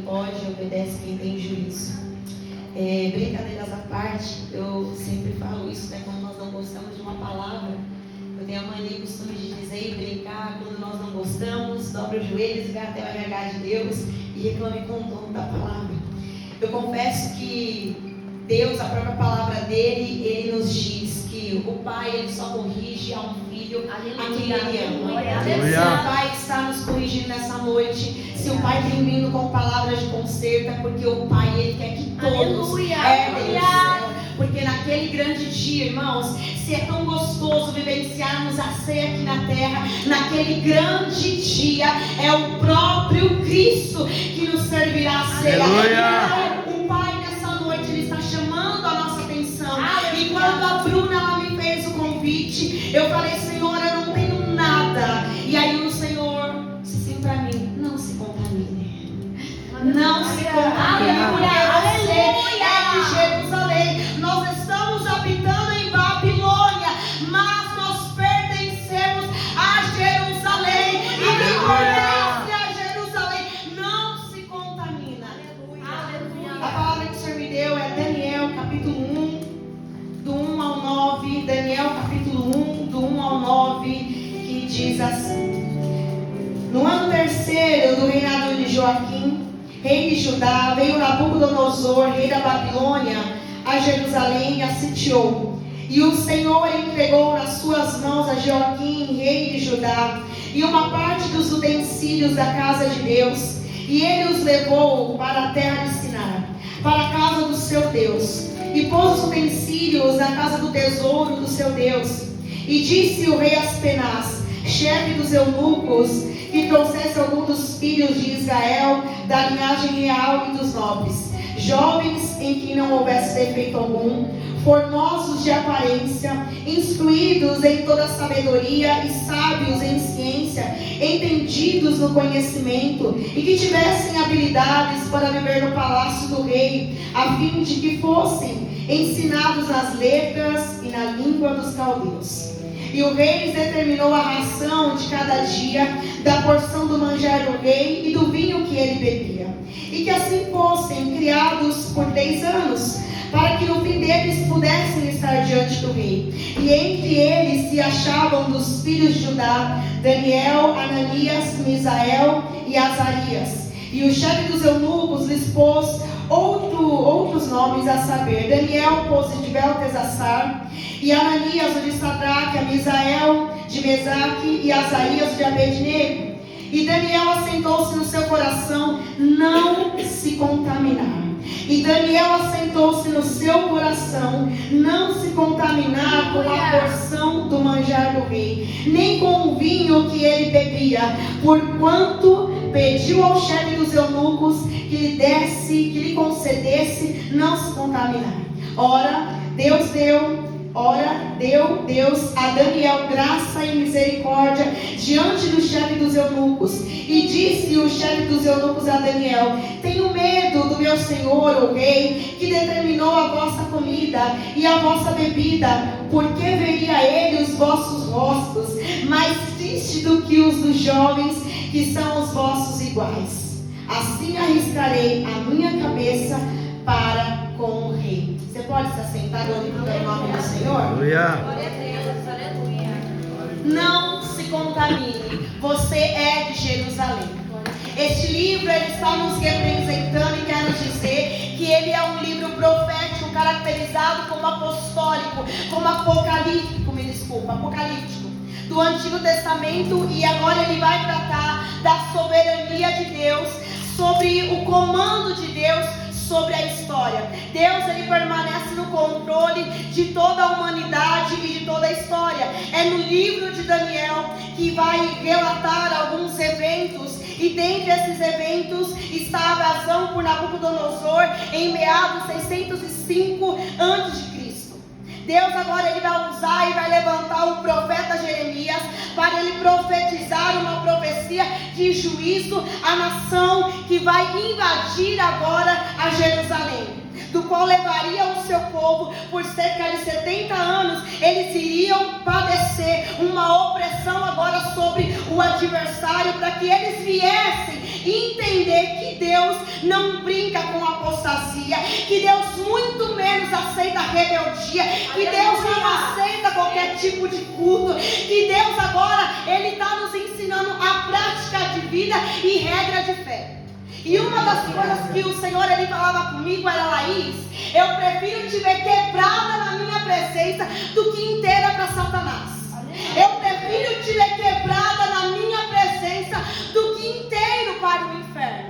pode e obedece quem tem juízo. Brincadeiras à parte, eu sempre falo isso, né? Quando nós não gostamos de uma palavra, eu tenho a mania e costume de dizer e brincar: quando nós não gostamos, dobre os joelhos, vai até o RH de Deus e reclame com o dono da palavra. Eu confesso que Deus, a própria palavra dele, ele nos diz que o Pai, ele só corrige a um filho a quem ele ama. Se o Pai está nos corrigindo nessa noite, se o Pai tem vindo com palavras de conserto, é porque o Pai, ele quer que todos herdem o céu. Porque naquele grande dia, irmãos, se é tão gostoso vivenciarmos a ceia aqui na terra, naquele grande dia é o próprio Cristo que nos servirá a ceia. O Pai nessa noite, ele está chamando a nossa atenção. E quando a Bruna ela me fez o convite, eu falei: Senhor, eu não tenho nada. E aí o Senhor disse assim para mim: não se contamine. Não se contamine, porque você é de Jerusalém. Nós estamos habitando em Babilônia, mas nós pertencemos a Jerusalém. E quem pertence a Jerusalém não se contamina. A palavra que o Senhor me deu é Daniel capítulo 1, do 1 ao 9. Daniel capítulo 1, do 1 ao 9, que diz assim: no ano terceiro do reinado de Joaquim, rei de Judá, veio Nabucodonosor, rei da Babilônia, a Jerusalém e a sitiou. E o Senhor entregou nas suas mãos a Joaquim, rei de Judá, e uma parte dos utensílios da casa de Deus. E ele os levou para a terra de Sinar, para a casa do seu Deus, e pôs os utensílios na casa do tesouro do seu Deus. E disse o rei Aspenaz, chefe dos eunucos, que trouxesse algum dos filhos de Israel, da linhagem real e dos nobres, jovens em que não houvesse defeito algum, formosos de aparência, instruídos em toda sabedoria e sábios em ciência, entendidos no conhecimento, e que tivessem habilidades para viver no palácio do rei, a fim de que fossem ensinados nas letras e na língua dos caldeus. E o rei determinou a ração de cada dia, da porção do manjar do rei e do vinho que ele bebia, e que assim fossem criados por 10 anos, para que no fim deles pudessem estar diante do rei. E entre eles se achavam dos filhos de Judá Daniel, Ananias, Misael e Azarias. E o chefe dos eunucos lhes pôs outros nomes, a saber: Daniel pôs de Beltesassar, e Ananias o de Sadraque, Misael de Mesaque e Azarias de Abednego. E Daniel assentou-se no seu coração não se contaminar. E Daniel assentou-se no seu coração não se contaminar com a porção do manjar do rei, nem com o vinho que ele bebia, porquanto pediu ao chefe dos eunucos que lhe concedesse não se contaminar. Ora, deu Deus a Daniel graça e misericórdia diante do chefe dos eunucos. E disse o chefe dos eunucos a Daniel: tenho medo do meu senhor, o rei, que determinou a vossa comida e a vossa bebida, porque veria ele os vossos rostos mais tristes do que os dos jovens, que são os vossos iguais. Assim arriscarei a minha cabeça para com o rei. Você pode se assentar, glorificando o nome do Senhor? Aleluia. Glória a Deus, aleluia. Não se contamine, você é de Jerusalém. Este livro ele está nos representando e quer nos dizer que ele é um livro profético, caracterizado como apostólico, como apocalíptico, apocalíptico, do Antigo Testamento. E agora ele vai tratar da soberania de Deus, sobre o comando de Deus sobre a história. Deus ele permanece no controle de toda a humanidade e de toda a história. É no livro de Daniel que vai relatar alguns eventos, e dentre esses eventos está a invasão por Nabucodonosor em meados 605 a.C. Deus agora ele vai usar e vai levantar o profeta Jeremias para ele profetizar uma profecia de juízo à nação que vai invadir agora a Jerusalém, do qual levaria o seu povo por cerca de 70 anos. Eles iriam padecer uma opressão agora sobre o adversário, para que eles viessem entender entender que Deus não brinca com apostasia, que Deus muito menos aceita rebeldia, que Deus não aceita qualquer tipo de culto, que Deus agora, Ele está nos ensinando a prática de vida e regra de fé. E uma das coisas que o Senhor, Ele falava comigo era: Laís, eu prefiro te ver quebrada na minha presença do que inteira para Satanás. Eu prefiro te ver quebrada na minha presença do que inteiro para o inferno.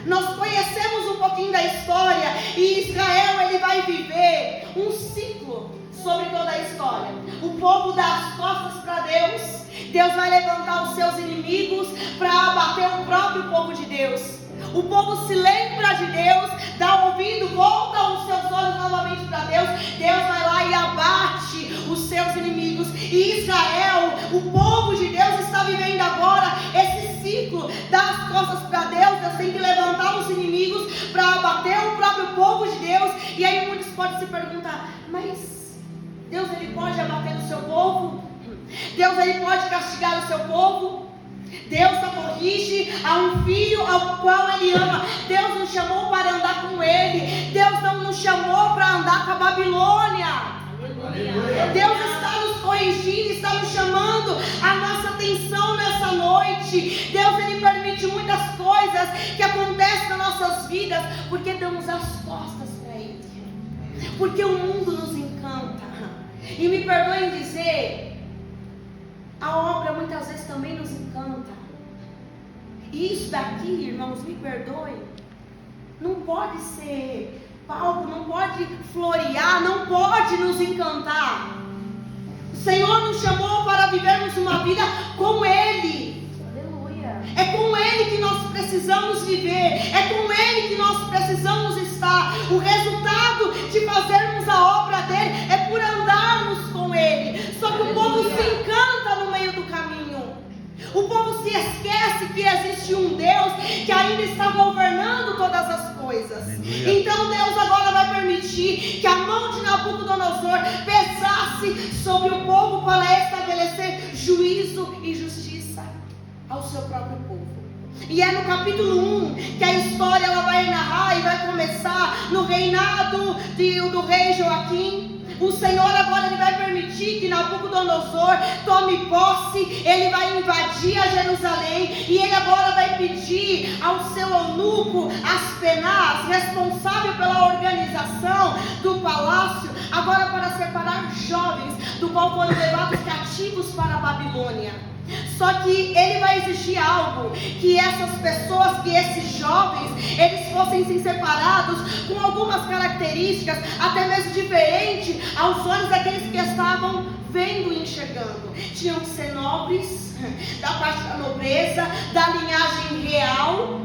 Nós conhecemos um pouquinho da história, e Israel, ele vai viver um ciclo sobre toda a história. O povo dá as costas para Deus. Deus vai levantar os seus inimigos para abater o próprio povo de Deus. O povo se lembra de Deus, dá ouvido, volta os seus olhos novamente para Deus. Deus vai lá e abate os seus inimigos. E Israel, o povo de Deus, está vivendo agora esse ciclo. Dá as costas para Deus. Deus tem que levantar os inimigos para abater o próprio povo de Deus. E aí muitos podem se perguntar: mas Deus, Ele pode abater o seu povo? Deus, Ele pode castigar o seu povo? Deus só corrige a um filho ao qual Ele ama. Deus nos chamou para andar com Ele. Deus não nos chamou para andar com a Babilônia. Deus está nos corrigindo, está nos chamando a nossa atenção nessa noite. Deus, Ele permite muitas coisas que acontecem nas nossas vidas porque damos as costas para Ele, porque o mundo nos encanta. E me perdoem dizer, a obra muitas vezes também nos encanta. E isso daqui, irmãos, me perdoem, não pode ser palco, não pode florear, não pode nos encantar. O Senhor nos chamou para vivermos uma vida com Ele. Aleluia. É com Ele que nós precisamos viver, é com Ele que nós precisamos estar. O resultado de fazermos a obra dEle é por andarmos com Ele. Só que o povo se encanta no meio do caminho. O povo se esquece que existe um Deus que ainda está governando todas as coisas. Então Deus agora vai permitir que a mão de Nabucodonosor pesasse sobre o povo para estabelecer juízo e justiça ao seu próprio povo. E é no capítulo 1 que a história ela vai narrar e vai começar no reinado do rei Joaquim. O Senhor agora ele vai permitir que Nabucodonosor tome posse. Ele vai invadir a Jerusalém. E ele agora vai pedir ao seu eunuco Aspenaz, responsável pela organização do palácio, agora para separar jovens do qual foram levados cativos para a Babilônia. Só que ele vai exigir algo, que essas pessoas, que esses jovens, eles fossem sim separados com algumas características, até mesmo diferentes aos olhos daqueles que estavam vendo e enxergando. Tinham que ser nobres, da parte da nobreza, da linhagem real.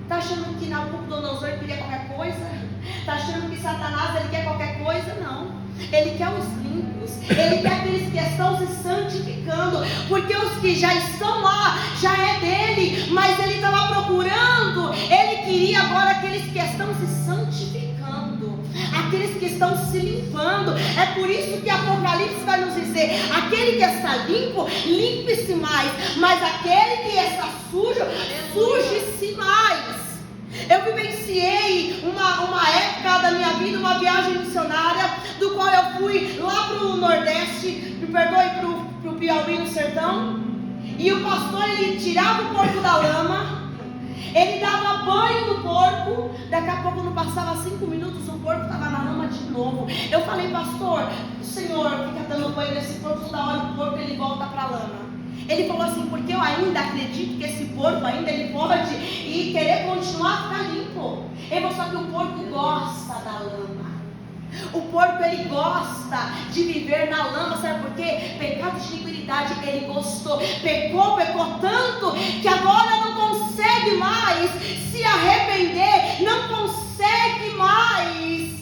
Está achando que Nabucodonosor queria qualquer coisa? Está achando que Satanás ele quer qualquer coisa? Não. Ele quer os limpos, ele quer aqueles que estão se santificando, porque os que já estão lá, já é dele, mas ele estava procurando, ele queria agora aqueles que estão se santificando, aqueles que estão se limpando. É por isso que Apocalipse vai nos dizer: aquele que está limpo, limpe-se mais, mas aquele que está sujo, suje-se mais. Eu vivenciei uma época da minha vida, uma viagem missionária, do qual eu fui lá para o Nordeste, me perdoe, para o Piauí, no sertão. E o pastor, ele tirava o porco da lama, ele dava banho no porco. Daqui a pouco não passava 5 minutos, o porco estava na lama de novo. Eu falei: pastor, o senhor fica dando banho nesse porco, toda hora o porco ele volta para a lama. Ele falou assim: porque eu ainda acredito que esse porco ainda ele pode e querer continuar a ficar limpo. Ele falou: só que o porco gosta da lama. O porco ele gosta de viver na lama. Sabe por quê? Pecado de iniquidade ele gostou. Pecou tanto que agora não consegue mais se arrepender. Não consegue mais.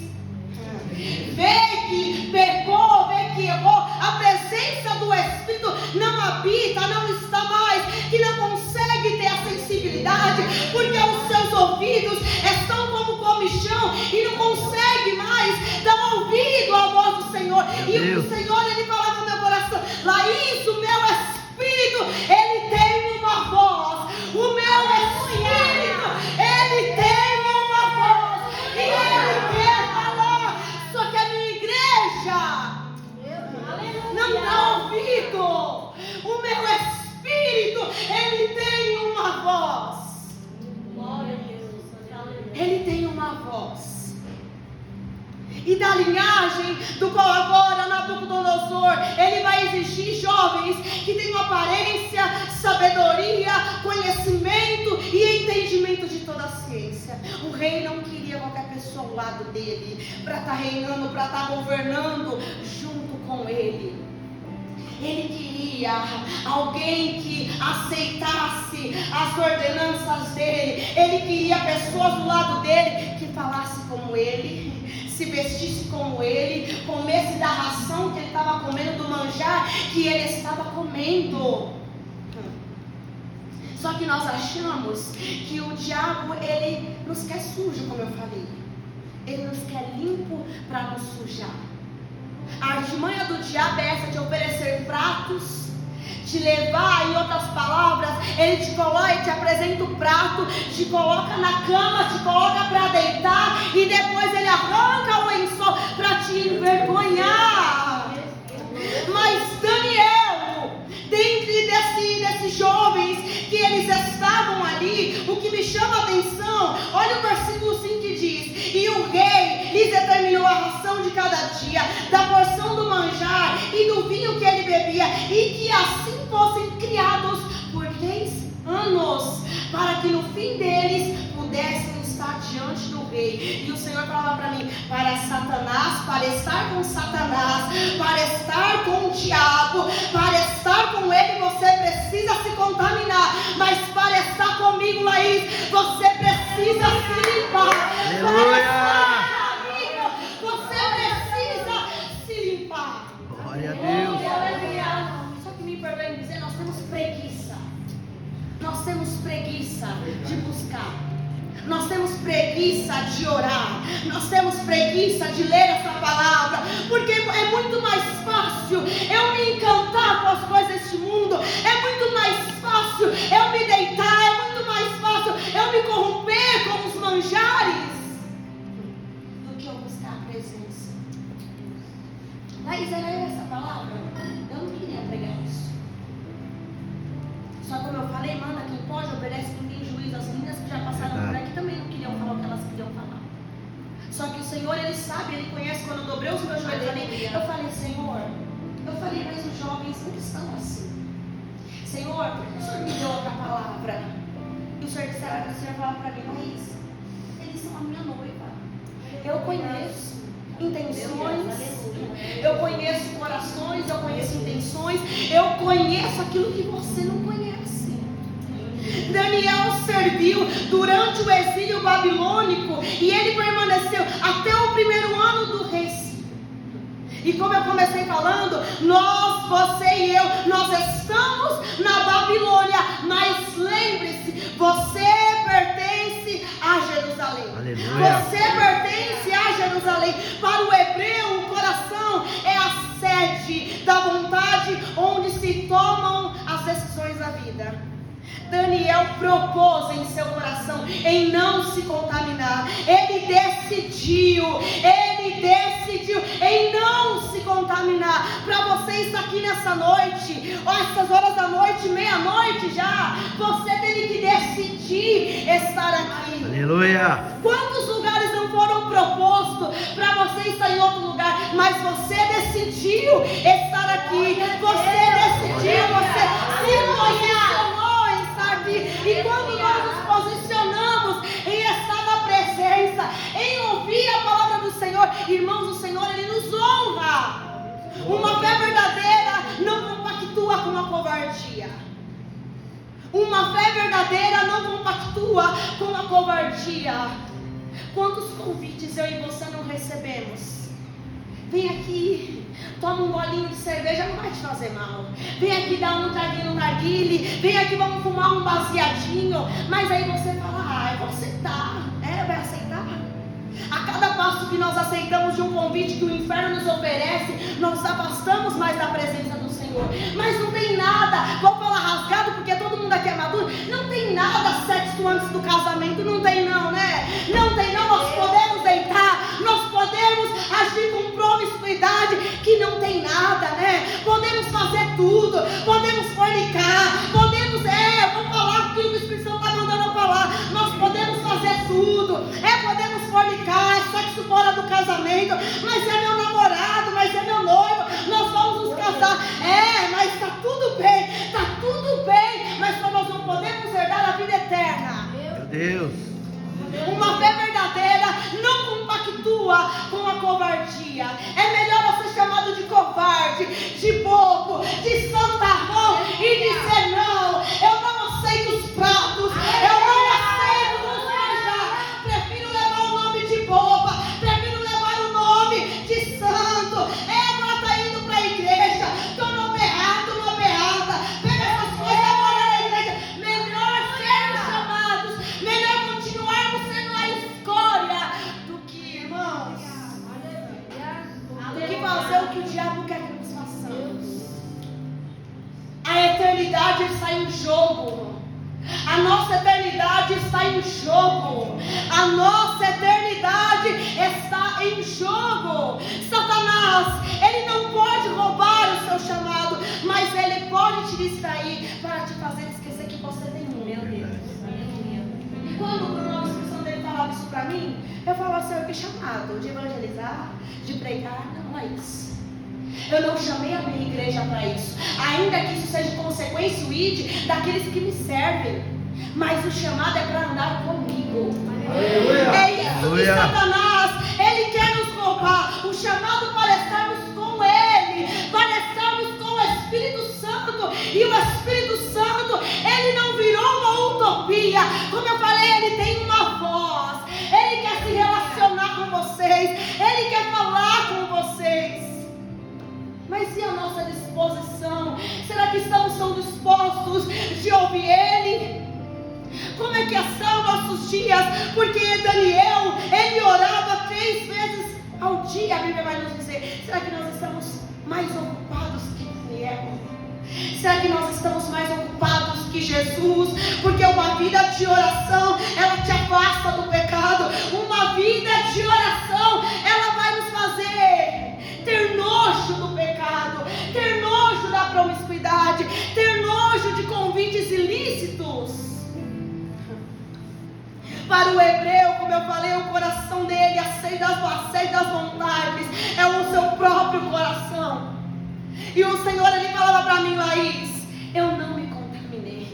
Vê que pecou, vê que errou. A presença do Espírito não habita, não está mais, que não consegue ter a sensibilidade, porque os seus ouvidos estão como comichão e não consegue mais dar ouvido à voz do Senhor. E o Senhor ele falava no meu coração: Laís, o meu Espírito ele tem uma voz, o meu Espírito uma voz. E da linhagem do qual agora Nabucodonosor, ele vai exigir jovens que tenham aparência, sabedoria, conhecimento e entendimento de toda a ciência. O rei não queria qualquer pessoa ao lado dele, para estar reinando, para estar governando junto com ele. Ele queria alguém que aceitasse as ordenanças dele. Ele queria pessoas do lado dele que falassem como ele, se vestisse como ele, comesse da ração que ele estava comendo, do manjar que ele estava comendo. Só que nós achamos que o diabo, ele nos quer sujo, como eu falei. Ele nos quer limpo para nos sujar. A artimanha do diabo é essa de oferecer pratos, te levar, em outras palavras, ele te coloca e te apresenta o prato, te coloca na cama, te coloca para deitar e depois ele arranca o lençol para te envergonhar. Mas Daniel, dentre desses jovens que eles estavam ali, o que me chama a atenção, olha o versículo 5 que diz: e o rei lhes determinou a ração de cada dia, da porção do manjar e do vinho que ele bebia, e que assim fossem criados por 10 anos, para que no fim deles pudessem estar diante do rei. E o Senhor falava para mim: para Satanás, para estar com Satanás, para estar com o diabo, para estar com ele, você precisa se contaminar. Mas para estar comigo, Laís, você precisa se limpar. Aleluia! Você precisa se limpar. Glória a Deus. Só que me perdoem dizer, nós temos preguiça. Nós temos preguiça de buscar. Nós temos preguiça de orar. Nós temos preguiça de ler essa palavra. Porque é muito mais fácil eu me encantar com as coisas deste mundo. É muito mais fácil eu me deitar. É muito mais fácil eu me corromper com os manjares do que eu buscar a presença. Mas era essa palavra? Eu não queria pregar isso. Só como eu falei, manda quem pode, obedece quem tem juízo. As meninas que já passaram por aqui também não queriam falar o que elas queriam falar. Só que o Senhor, Ele sabe, Ele conhece. Quando eu dobrei os meus joelhos ali, eu falei: Senhor, mas os jovens não estão assim. Senhor, o Senhor me deu outra palavra. E o Senhor falava para mim: Laís, eles são a minha noiva. Eu conheço intenções, eu conheço corações, eu conheço intenções, eu conheço aquilo que você não conhece. Daniel serviu durante o exílio babilônico e ele permaneceu até o primeiro ano do rei Ciro. E como eu comecei falando, nós, você e eu, nós estamos na Babilônia, mas lembre-se, você pertence a Jerusalém. Aleluia. Você pertence a Jerusalém. Para o hebreu, o coração é a sede da vontade onde se tomam as decisões da vida. Daniel propôs em seu coração em não se contaminar. Ele decidiu em não se contaminar. Para você estar aqui nessa noite, essas horas da noite, meia-noite já, você teve que decidir estar aqui. Aleluia. Quantos lugares não foram propostos para você estar em outro lugar, mas você decidiu estar aqui. Você decidiu, você se posicionou em estar aqui. E quando nós nos posicionamos em estar na presença, em ouvir a palavra do Senhor, irmãos, o Senhor, Ele nos honra. Uma fé verdadeira não compactua com a covardia. Uma fé verdadeira não compactua com a covardia. Quantos convites eu e você não recebemos? Vem aqui, toma um golinho de cerveja, não vai te fazer mal. Vem aqui dar um traguinho no narguile. Vem aqui, vamos fumar um baseadinho. Mas aí você fala: eu vou aceitar. Vai aceitar? A cada passo que nós aceitamos de um convite que o inferno nos oferece, nós nos afastamos mais da presença do Senhor. Mas não tem nada, vou falar rasgado porque todo mundo aqui é maduro, não tem nada sexo antes do casamento, não tem não, né? Não tem não, nós podemos deitar, nós podemos agir com promiscuidade, que não tem nada, né? Podemos fazer tudo, podemos fornicar, podemos, vou falar aquilo que o Espírito Santo está mandando eu falar, nós podemos fazer tudo, podemos fornicar, casamento, mas é meu namorado, mas é meu noivo, nós vamos nos casar. Mas está tudo bem, mas nós não podemos herdar a vida eterna. Meu Deus. Uma fé verdadeira não compactua com a covardia. É melhor você ser chamado de covarde, de bobo, de santarrão e dizer: não, eu não aceito os pratos, eu não aceito nos manjar. Prefiro levar o nome de boba, prefiro levar o nome de santo. Agora está indo para a igreja, estou no beato, uma beata. Pega essas coisas agora na igreja. Melhor sermos chamados, melhor continuarmos sendo a escória do que, irmãos, do que fazer o que o diabo quer que nós façamos. A eternidade está em jogo. A nossa eternidade está em jogo. A nossa eternidade está em jogo. Satanás, ele não pode roubar o seu chamado, mas ele pode te distrair para te fazer esquecer que você tem um. Meu Deus. E quando o Bruno, a inscrição dele falava isso para mim, eu falava assim: eu fui chamado de evangelizar, de pregar. Não é isso. Eu não chamei a minha igreja para isso, ainda que isso seja consequência o id daqueles que me servem, mas o chamado é para andar comigo. É isso que Satanás, ele quer nos roubar, o chamado para estarmos com ele, para estarmos com o Espírito Santo. E o Espírito Santo, ele não virou uma utopia. Como eu falei, ele tem uma voz, ele quer se relacionar com vocês, ele quer falar com vocês. Mas e a nossa disposição? Será que estamos tão dispostos de ouvir Ele? Como é que são nossos dias? Porque Daniel, ele orava 3 vezes ao dia, a Bíblia vai nos dizer. Será que nós estamos mais ocupados que Daniel? Será que nós estamos mais ocupados que Jesus? Porque uma vida de oração, ela te afasta do pecado. Uma vida de oração, ela vai nos fazer ter nojo do pecado, ter nojo da promiscuidade, ter nojo de convites ilícitos. Para o hebreu, como eu falei, o coração dele, a sede das vontades, é o seu próprio coração. E o Senhor, ele falava para mim: Laís, eu não me contaminei.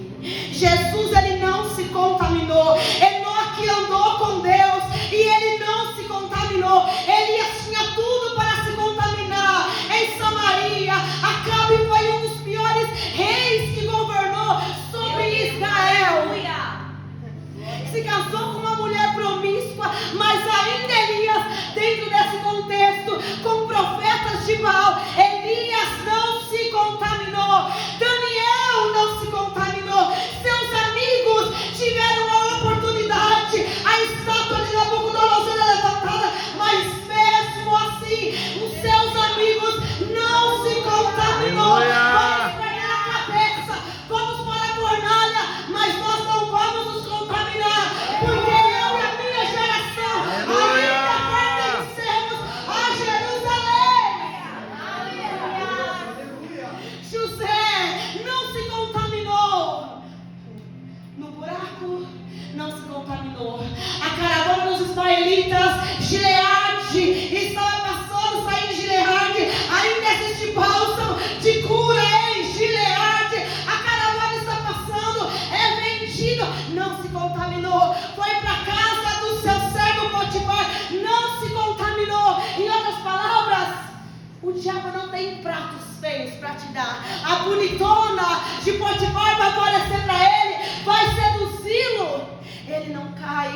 Jesus, ele não se contaminou. Enoque andou com Deus e ele não se contaminou. Elias tinha tudo para se contaminar. Em Samaria, Acabe foi um dos piores reis que governou sobre Israel. Se casou com uma mulher promíscua, mas ainda Elias, dentro desse contexto, com profetas de Baal, Elias não se contaminou. Daniel não se contaminou. Seus amigos tiveram a oportunidade, a estátua de Nabucodonosor era levantada, mas mesmo assim, os seus amigos não se contaminou. Vamos perder a cabeça, vamos para a fornalha, mas nós não vamos nos contaminar, porque eu e a minha geração ainda pertencemos a Jerusalém. José não se contaminou no buraco, não se contaminou. A caravana dos ismaelitas, Gileade, estava passando, saindo de Gileade. Ainda existe bálsamo de cura em Gileade. A caravana está passando, é vendido, não se contaminou. Foi para a casa do seu servo Potifar, não se contaminou. Em outras palavras, o diabo não tem pratos feios para te dar. A bonitona de Potifar vai aparecer para ele, vai seduzi-lo. Ele não cai.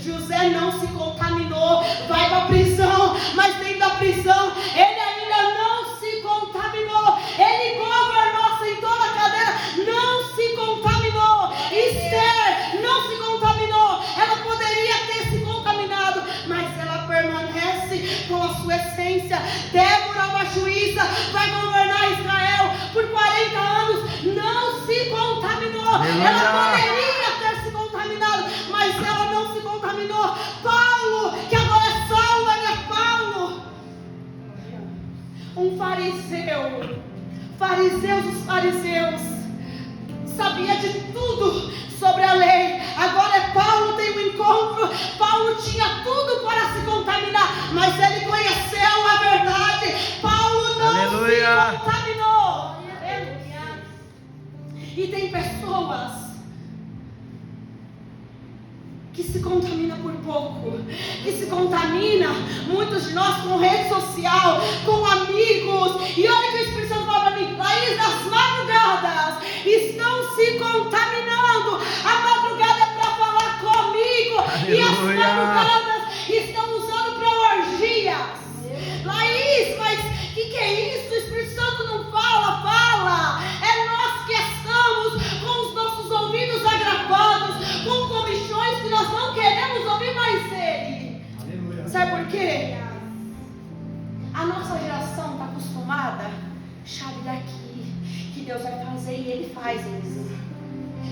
José não se contaminou. Vai para a prisão, mas dentro da prisão ele ainda não se contaminou. Ele governou, sentou na cadeira, não se contaminou. Esther não se contaminou. Ela poderia ter se contaminado, mas ela permanece com a sua essência. Débora, uma juíza, vai governar Israel por 40 anos, não se contaminou. Ela poderia ter se contaminado, mas ela não se contaminou. Paulo, que agora é Saulo, é Paulo, um fariseu, os fariseus, sabia de tudo sobre a lei. Agora Paulo tem um encontro. Paulo tinha tudo para se contaminar, mas que se contamina por pouco, que se contamina, muitos de nós, com rede social, com amigos. E olha que o Espírito Santo fala para mim: Laís, nas madrugadas estão se contaminando. A madrugada é para falar comigo. Aleluia. E as madrugadas estão usando para orgias. Laís, mas o que é isso? O Espírito Santo não fala, fala. É nós que estamos com os nossos ouvidos agravados, com comichões que nós não queremos ouvir mais Ele. Aleluia. Sabe por quê? A nossa geração está acostumada, chave daqui, que Deus vai fazer e Ele faz isso.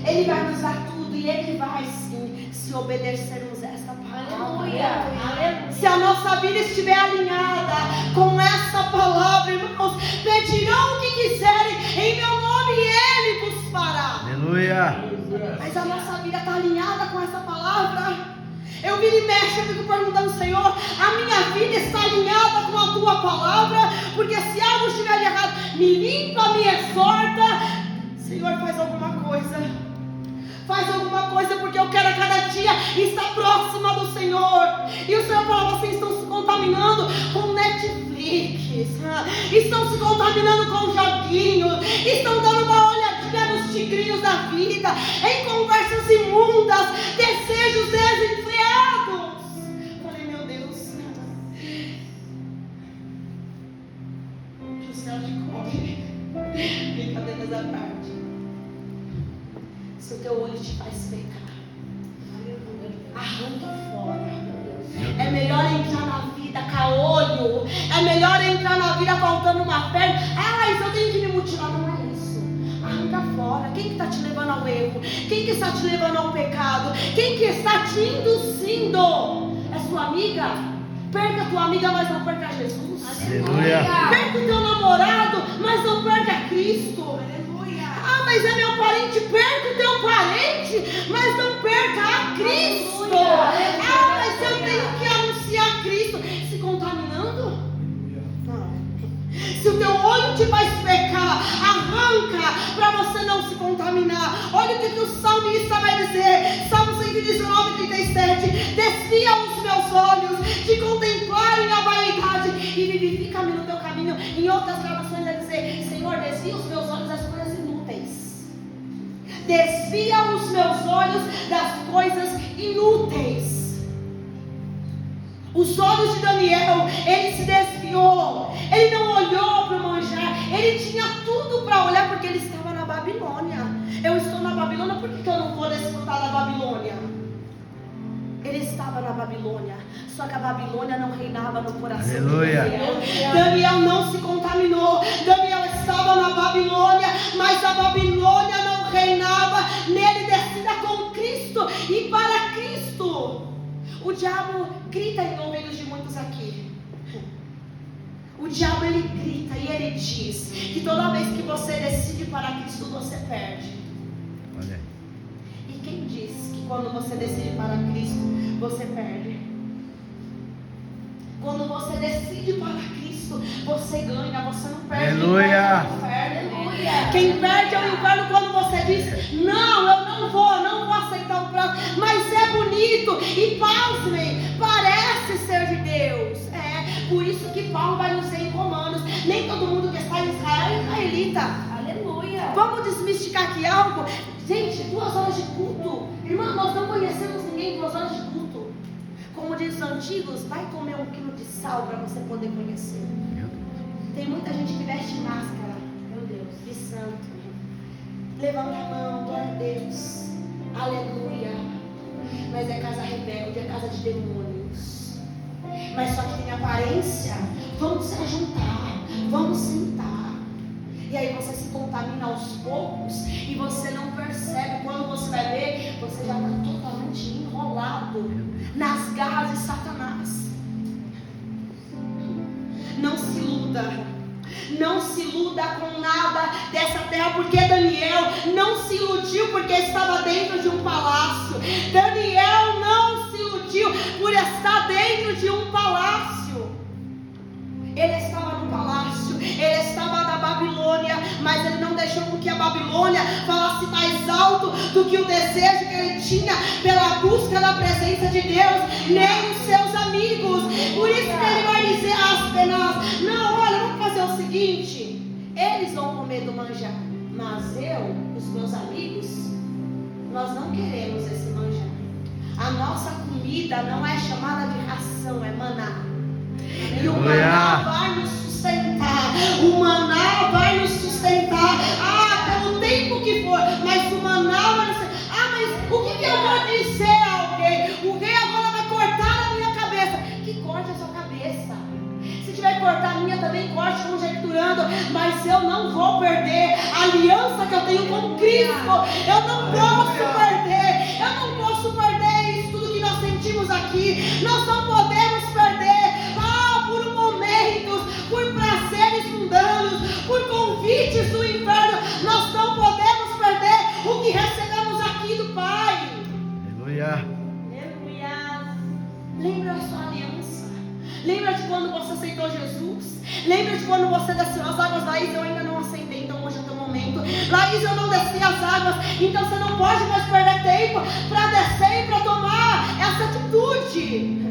Ele vai nos dar tudo e Ele vai sim, se obedecermos esta palavra. Aleluia. Se a nossa vida estiver alinhada com essa palavra, irmãos, pedirão o que quiserem em meu nome e Ele vos fará. Aleluia. Mas a nossa vida está alinhada com essa palavra? Eu viro e mexo, eu fico perguntando: Senhor, a minha vida está alinhada com a Tua palavra? Porque se algo estiver errado, me limpa, me exorta. Senhor, faz alguma coisa. Faz alguma coisa, porque eu quero a cada dia estar próxima do Senhor. E o Senhor fala: vocês estão se contaminando com Netflix, estão se contaminando com joguinhos, estão dando uma olhadinha nos tigrinhos da vida, em conversas imundas, desejos desenfreados. Falei: meu Deus, que o céu te cobre. Brincadeiras à parte. Se o teu olho te faz pecar, arranca fora. É melhor entrar na vida caolho. É melhor entrar na vida faltando uma perna. Isso eu tenho que me mutilar. Não é isso. Arranca fora. Quem que está te levando ao erro? Quem que está te levando ao pecado? Quem que está te induzindo? É sua amiga? Perca tua amiga, mas não perca Jesus. Aleluia. Perca o teu namorado, mas não perca Cristo. Mas é meu parente, perca o teu parente, mas não perca a Cristo. Mas eu tenho que anunciar Cristo. Se contaminando? Não. Se o teu olho te faz pecar, arranca para você não se contaminar. Olha o que o salmista vai dizer. Salmo 119, 37. Desvia os meus olhos de contemplarem a vaidade e vivifica-me no teu caminho. Em outras gravações vai dizer: Senhor, desvia os meus olhos das coisas inúteis. Desvia os meus olhos das coisas inúteis. Os olhos de Daniel, ele se desviou. Ele não olhou para o manjar. Ele tinha tudo para olhar, porque ele estava na Babilônia. Eu estou na Babilônia, por que eu não vou desfrutar da Babilônia? Ele estava na Babilônia, só que a Babilônia não reinava no coração Aleluia. de Daniel. Daniel não se contaminou. Daniel estava na Babilônia, mas a Babilônia não reinava nele. Descida com Cristo e para Cristo. O diabo grita em ouvidos de muitos aqui. O diabo, ele grita e ele diz que toda vez que você decide para Cristo, você perde. Olha. E quem diz que quando você decide para Cristo, você perde? Quando você decide para Cristo, você ganha, você não perde. Aleluia. Aleluia. Quem perde é o inferno quando você diz: não, eu não vou aceitar o prazo. Mas é bonito e, pasmem, parece ser de Deus. Por isso que Paulo vai nos dizer em Romanos: nem todo mundo que está em Israel é israelita. Aleluia. Vamos desmistificar aqui algo. Gente, 2 horas de culto. Irmã, nós não conhecemos ninguém em 2 horas de culto. Como diz os antigos, vai comer 1 quilo de sal para você poder conhecer. Tem muita gente que veste máscara. Meu Deus, de santo. Levanta a mão, glória a Deus. Aleluia. Mas é casa rebelde, é casa de demônios. Mas só que tem aparência. Vamos se ajuntar, vamos sentar. E aí você se contamina aos poucos e você não percebe. Quando você vai ver, você já está totalmente enrolado nas garras de Satanás. Não se iluda. Não se iluda com nada dessa terra, porque Daniel não se iludiu porque estava dentro de um palácio. Daniel não se iludiu por estar dentro de um palácio. Ele estava no palácio, ele estava na Babilônia, mas ele não deixou com que a Babilônia falasse mais alto do que o desejo que ele tinha pela busca da presença de Deus, nem os seus amigos. Por isso que ele vai dizer às penas: não, olha, vamos fazer o seguinte, eles vão comer do manjar, mas eu, os meus amigos, nós não queremos esse manjar. A nossa comida não é chamada de ração, é maná. E o maná vai nos sustentar. O maná vai nos sustentar. Pelo tempo que for. Mas o maná vai nos sustentar. Mas o que eu vou dizer a alguém? O rei agora vai cortar a minha cabeça. Que corte a sua cabeça. Se tiver que cortar a minha também, corte conjecturando. Mas eu não vou perder a aliança que eu tenho com Cristo. Eu não posso perder. Eu não posso perder isso tudo que nós sentimos aqui. Nós não podemos perder. Por momentos, por prazeres mundanos, por convites do inferno, nós não podemos perder o que recebemos aqui do Pai. Aleluia. Aleluia. Lembra a sua aliança? Lembra de quando você aceitou Jesus? Lembra de quando você desceu as águas? Laís, eu ainda não aceitei, então hoje é o teu momento. Laís, eu não desci as águas, então você não pode mais perder tempo para descer e para tomar essa atitude.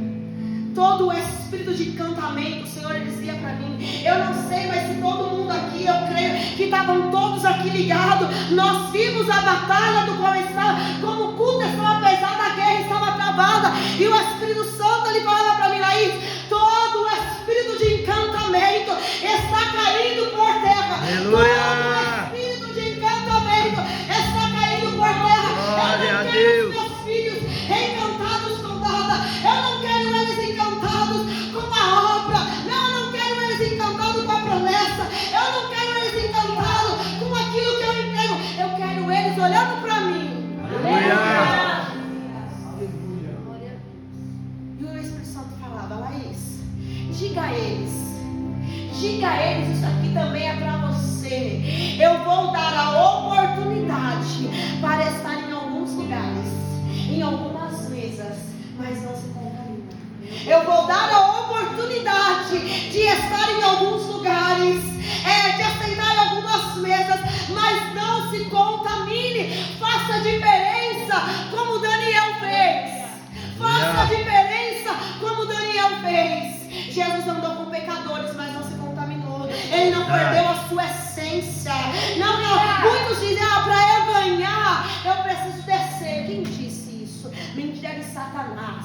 Todo o espírito de encantamento, o Senhor dizia para mim, eu não sei, mas se todo mundo aqui, eu creio que estavam todos aqui ligados, nós vimos a batalha do qual estava, como o culto estava pesado, a guerra estava travada, e o Espírito Santo, ele falava para mim, Laís, todo o espírito de encantamento está caindo por terra. Aleluia. Todo o espírito de encantamento está caindo por terra. Glória a Eu não quero Deus. os meus filhos encantados com nada, eu não quero eles encantados com a obra, eu não quero eles encantados com a promessa, eu não quero eles encantados com aquilo que eu entrego, eu quero eles olhando para mim. Aleluia. E o Espírito Santo falava, Laís, diga a eles, isso aqui também é para você. Eu vou dar a oportunidade para estar em alguns lugares, em algumas mesas, mas não se contamina. Eu vou dar a oportunidade de estar em alguns lugares, de aceitar em algumas mesas, mas não se contamine. Faça diferença como Daniel fez. Faça diferença como Daniel fez. Jesus andou com pecadores, mas não se contaminou. Ele não perdeu a sua essência. Não. Muitos dizem, para eu ganhar, eu preciso descer. Quem disse isso? Mentira de Satanás.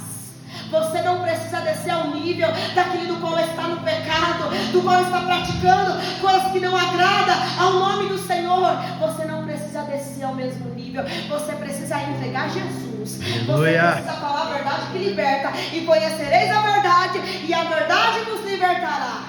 Você não precisa descer ao nível daquele do qual está no pecado, do qual está praticando coisas que não agradam ao nome do Senhor. Você não precisa descer ao mesmo nível. Você precisa entregar Jesus. Aleluia. Você precisa falar a verdade que liberta. E conhecereis a verdade, e a verdade vos libertará.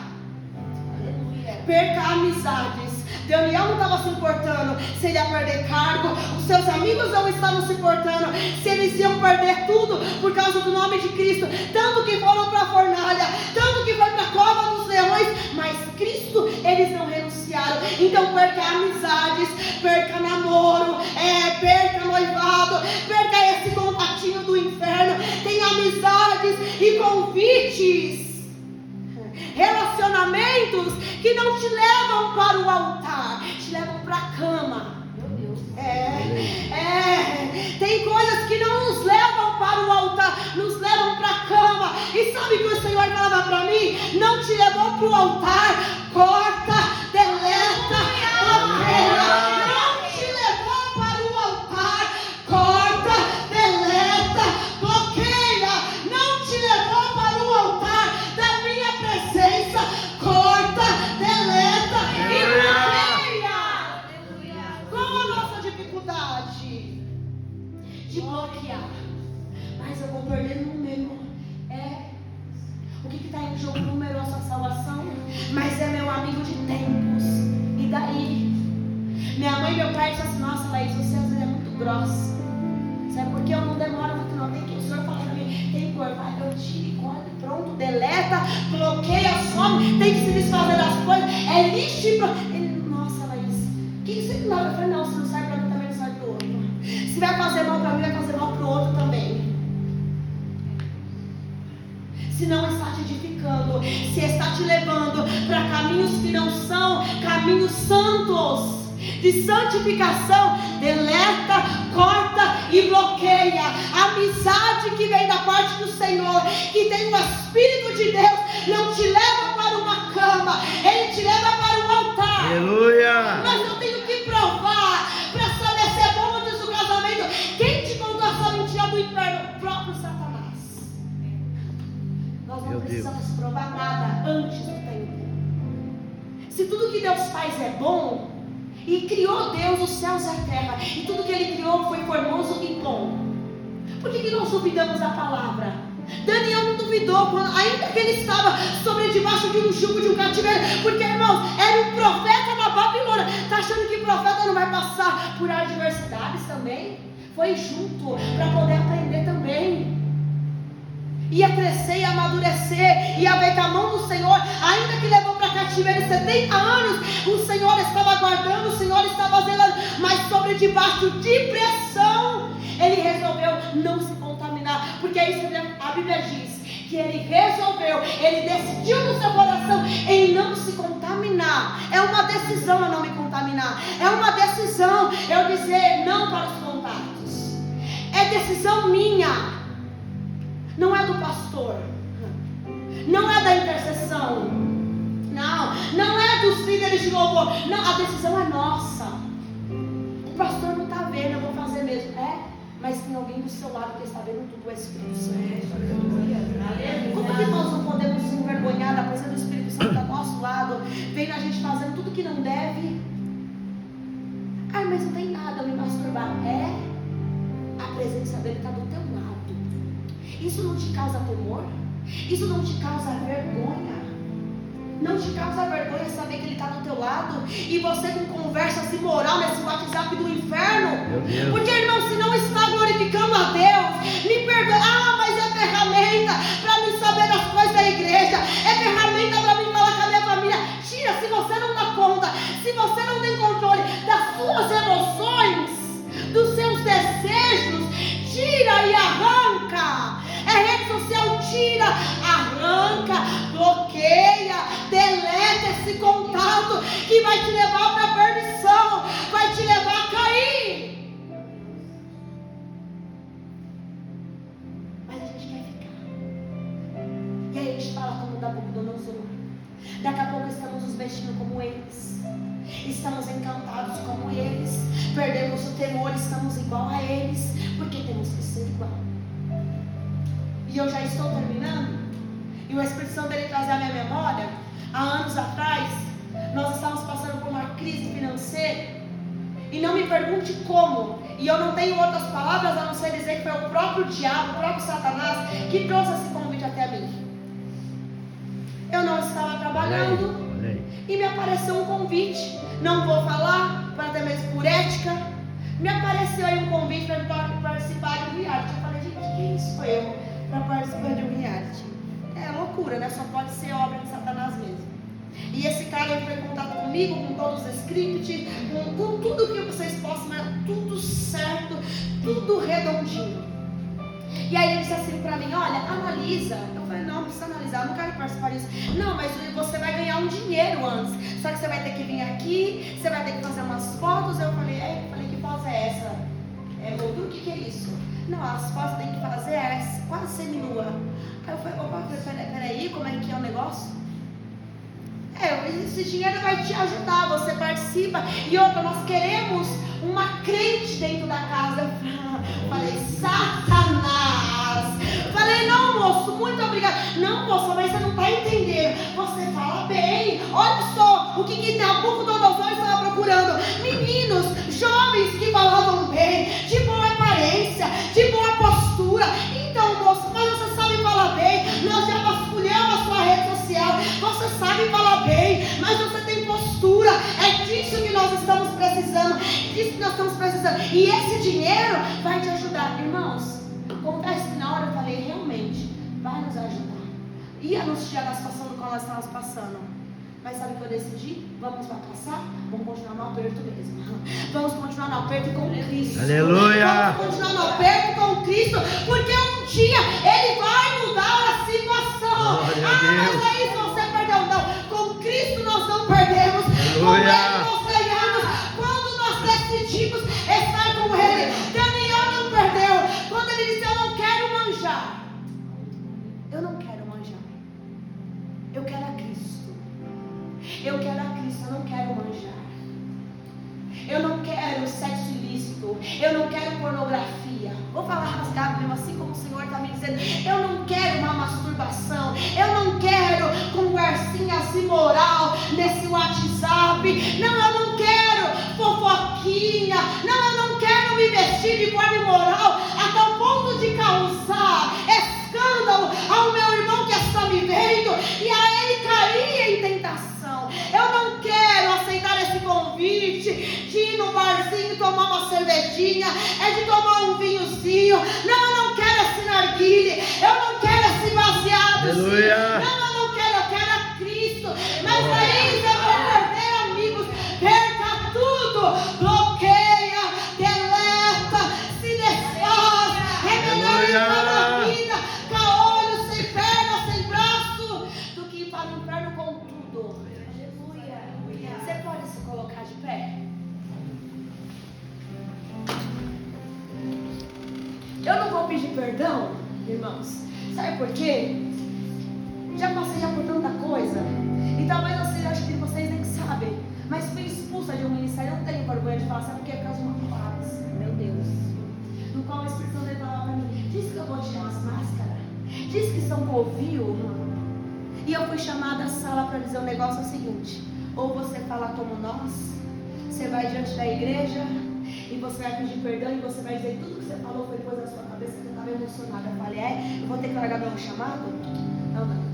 Perca amizades. Daniel não estava se importando se ele ia perder cargo, os seus amigos não estavam se importando se eles iam perder tudo por causa do nome de Cristo, tanto que foram para a fornalha, tanto que foi para a cova dos leões, mas Cristo eles não renunciaram. Então perca amizades, perca namoro, perca noivado, perca esse contatinho do inferno. Tem amizades e convites, relacionamentos que não te levam para o altar, te levam para a cama. Meu Deus. Tem coisas que não nos levam para o altar, nos levam para a cama. E sabe o que o Senhor falava para mim? Não te levou para o altar, corta, deleta, bloqueia. Não te levou para o altar, corta, deleta, bloqueia. Não te levou para o altar da minha presença, corta, deleta e bloqueia. Qual a nossa dificuldade? De bloquear. Mas eu vou perder número. O que está em jogo? Número, a sua salvação. Mas é meu amigo de tempos. E daí? Minha mãe e meu pai disseram assim, nossa, Laís, você às vezes é muito grossa. Sabe por que eu não demoro muito não? Tem que o Senhor falar pra mim, tem que cortar, eu tiro e corto, pronto, deleta, bloqueia, some, tem que se desfazer das coisas, lixo e pronto. Ele, nossa, Laís, o que você não dá? Eu falei, não, se não sai pra mim, também não sai pro outro. Se vai fazer mal pra mim, vai fazer mal pro outro também. Se não está te edificando. santificando, se está te levando para caminhos que não são caminhos santos, de santificação, deleta, corta e bloqueia. A amizade que vem da parte do Senhor, que tem o Espírito de Deus, não te leva para uma cama, Ele te leva para um altar. Aleluia. Mas eu tenho que provar para saber se é bom ou diz o casamento. Quem te contou essa mentira do inferno? O próprio Satanás. Nós não precisamos provar nada antes do tempo. Se tudo que Deus faz é bom, e criou Deus os céus e a terra, e tudo que Ele criou foi formoso e bom, por que nós duvidamos da palavra? Daniel não duvidou, ainda que ele estava debaixo de um jugo, de um cativeiro, porque, irmãos, era um profeta na Babilônia. Está achando que profeta não vai passar por adversidades também? Foi junto para poder aprender também. Ia crescer e amadurecer, ia ver que a mão do Senhor, ainda que levou para cativeiro 70 anos, o Senhor estava guardando, o Senhor estava zelando, mas debaixo de pressão, ele resolveu não se contaminar, porque é isso que a Bíblia diz, que ele resolveu, ele decidiu no seu coração em não se contaminar. É uma decisão eu não me contaminar, é uma decisão eu dizer não para os contatos, é decisão minha. Não é do pastor, não é da intercessão, não é dos líderes de louvor, não, a decisão é nossa. O pastor não está vendo, eu vou fazer mesmo. Mas tem alguém do seu lado que está vendo tudo, o Espírito Santo. Como que nós não podemos nos envergonhar da presença do Espírito Santo do nosso lado, vendo a gente fazendo tudo que não deve? Mas não tem nada a me masturbar. A presença dele está do teu lado. Isso não te causa temor? Isso não te causa vergonha? Não te causa vergonha saber que ele está do teu lado? E você com conversas imoral nesse WhatsApp do inferno? Porque, irmão, se não está glorificando a Deus, me perdoa. Mas é ferramenta para mim saber das coisas da igreja. É ferramenta para mim falar com a minha família. Tira, se você não dá conta, se você não tem controle das suas emoções, dos seus desejos, tira e arranca. Rede social, tira, arranca, bloqueia, deleta esse contato que vai te levar para a perdição, vai te levar a cair. Mas a gente quer ficar. E aí a gente fala como Nabucodonosor. Daqui a pouco estamos nos vestindo como eles, estamos encantados como eles, perdemos o temor, estamos igual a eles, porque temos que ser igual. E eu já estou terminando, e o Espírito Santo dele trazer a minha memória. Há anos atrás, nós estávamos passando por uma crise financeira, e não me pergunte como, e eu não tenho outras palavras a não ser dizer que foi o próprio diabo, o próprio Satanás, que trouxe esse convite até mim. Eu não estava trabalhando, e me apareceu um convite, não vou falar, para até mesmo por ética, me apareceu aí um convite para participar de um reality. Eu falei, gente, que isso? Foi eu para participar de um reality. É loucura, né? Só pode ser obra de Satanás mesmo. E esse cara entrou em contato comigo, com todos os scripts, com tudo que vocês possam, mas tudo certo, tudo redondinho. E aí ele disse assim pra mim, olha, analisa. Eu falei, não precisa analisar, eu não quero participar disso. Não, mas você vai ganhar um dinheiro antes. Só que você vai ter que vir aqui, você vai ter que fazer umas fotos. Eu falei, que foto é essa? O que é isso? Não, as fotos tem que fazer quase seminua. Aí eu falei, opa, peraí, como é que é o negócio? Esse dinheiro vai te ajudar, você participa. E outra, nós queremos uma crente dentro da casa. Falei, Satanás. Falei, não, moço, muito obrigada. Não, moça, mas você não está entendendo. Você fala bem. Olha só o que Nabucodonosor estava procurando. Meninos, jovens que falavam bem, de boa aparência, de boa postura. Então, moço, mas você sabe falar bem. Nós já vasculhamos a sua rede social. Você sabe falar bem, mas você tem postura. É disso que nós estamos precisando. Disso que nós estamos precisando. E esse dinheiro vai te ajudar. Irmãos, acontece que na hora eu falei, realmente, vai nos ajudar. Ia nos tirar da situação do qual nós estávamos passando. Mas sabe o que eu decidi? Vamos passar? Vamos continuar no aperto mesmo. Vamos continuar no aperto com Cristo. Aleluia! Vamos continuar no aperto com Cristo, porque um dia Ele vai mudar a situação. Mas com Ele nós ganhamos. Quando nós decidimos estar com Ele, Daniel não perdeu. Quando ele disse: eu não quero manjar, eu não quero manjar, eu quero a Cristo, eu quero a Cristo, eu não quero manjar. Eu não quero sexo ilícito, eu não quero pornografia. Vou falar rasgado mesmo, assim como o Senhor está me dizendo. Eu não quero uma masturbação, eu não quero conversinhas imoral nesse WhatsApp. Não, eu não quero fofoquinha. Não, eu não quero me vestir de forma imoral até o ponto de causar escândalo ao meu irmão que está me vendo e a ele cair em tentação. Eu não quero aceitar esse convite de ir no barzinho tomar uma cervejinha, de tomar um vinhozinho. Não, eu não quero esse narguile, eu não quero esse baseado. Aleluia. Não, eu não quero, eu quero a Cristo. Mas aí eu vou perder, amigos. Perca tudo, bloqueia, deleta, se desfaz. É melhor ir para a vida com olhos, sem perna, sem braço, do que ir para o inferno com tudo. Aleluia. Você pode se colocar de pé? Eu não vou pedir perdão, irmãos. Sabe por quê? Já passei por tanta coisa. E talvez eu acho que vocês nem sabem. Mas fui expulsa de um ministério. Eu não tenho vergonha de falar. Sabe por quê? Por causa de uma palavra. Meu Deus. No qual a Espírito Santo falava para mim: diz que eu vou tirar as máscaras. Diz que são covil. E eu fui chamada à sala para dizer: o negócio é o seguinte: ou você fala como nós, você vai diante da igreja e você vai pedir perdão e você vai dizer tudo que você falou foi coisa da sua cabeça, que eu estava emocionada. Eu falei: eu vou ter que largar meu chamado? Não.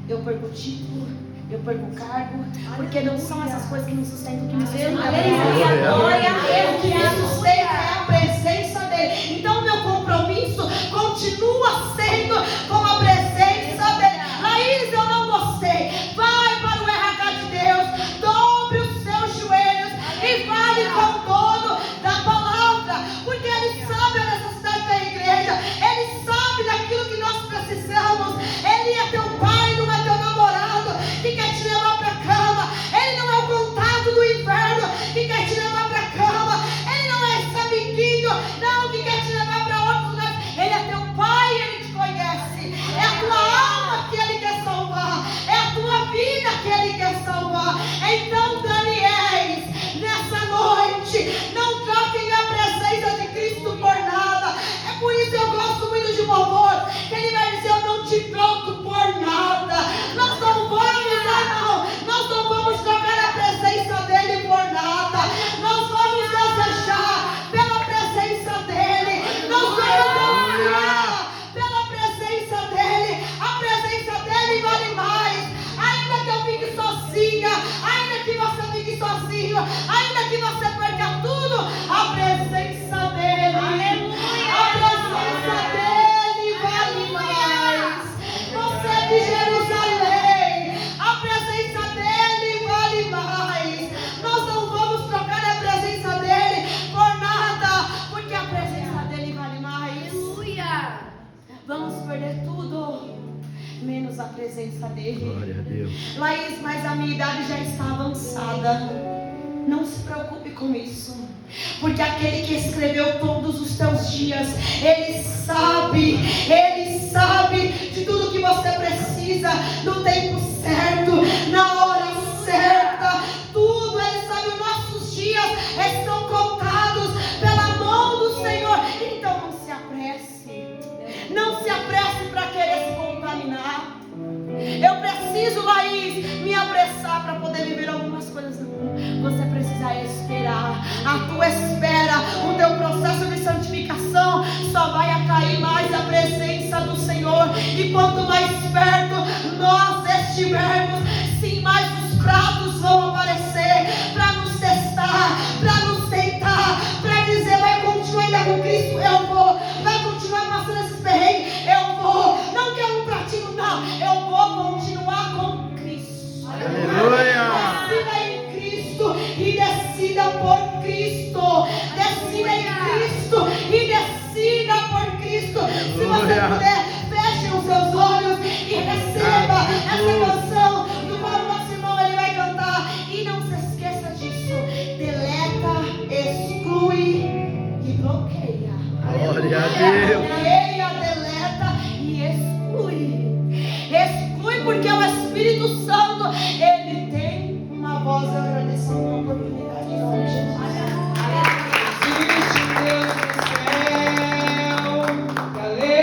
Eu perco o título, eu perco o cargo, porque não são essas coisas que me sustentam, que me sustentam. O que me sustenta é a presença dele. Então meu compromisso continua sendo com a presença dele. Laís, eu não gostei. Vai para o RH de Deus, dobre os seus joelhos e fale com o dono da palavra, porque ele sabe a necessidade da igreja, ele sabe daquilo que nós precisamos. Ele é teu pai, não é teu namorado que quer te levar para a cama. Ele não é o contato do inferno que quer te levar para a cama. Ele não é esse amiguinho, não, que quer te levar para outros lugares. Ele é teu pai, ele te conhece. É a tua alma que ele quer salvar, é a tua vida que ele quer salvar. Então, Daniéis, nessa noite, não troquem a presença de Cristo por nada. É por isso que eu gosto muito de louvor, que ele vai dizer: eu não te troco por nada. Nós não vamos trocar a presença dele por nada. Nós vamos desejar pela presença dele. Nós vamos desejar pela presença dele. A presença dele vale mais. Ainda que eu fique sozinha, ainda que você fique sozinho, ainda que você perca tudo, a presença dele, a presença dele vale mais. Você é de Jerusalém, a presença dele vale mais. Nós não vamos trocar a presença dele por nada, porque a presença dele vale mais. Aleluia. Vamos perder tudo menos a presença dele. Glória a Deus. Laís, mas a minha idade já está avançada. Não se preocupe com isso, porque aquele que escreveu todos os teus dias, ele sabe de tudo que você precisa, no tempo certo, na hora certa, tudo. Ele sabe, os nossos dias estão contados pela mão do Senhor. Então não se apresse para querer se contaminar. Eu preciso, Laís, me apressar para poder viver algumas coisas. Você precisa esperar. A tua espera, o teu processo de santificação só vai atrair mais a presença do Senhor. E quanto mais perto nós estivermos, sim, mais os pratos vão aparecer para nos testar, para nos tentar, para dizer: vai continuar ainda com Cristo? Eu vou. Vai continuar passando esses perrengues? Eu vou. Não quero um pratinho, não. Eu vou continuar com Cristo. Aleluia. Decida em Cristo e decida por Cristo. Decida em Cristo e decida por Cristo. Se você puder, feche os seus olhos e receba essa canção.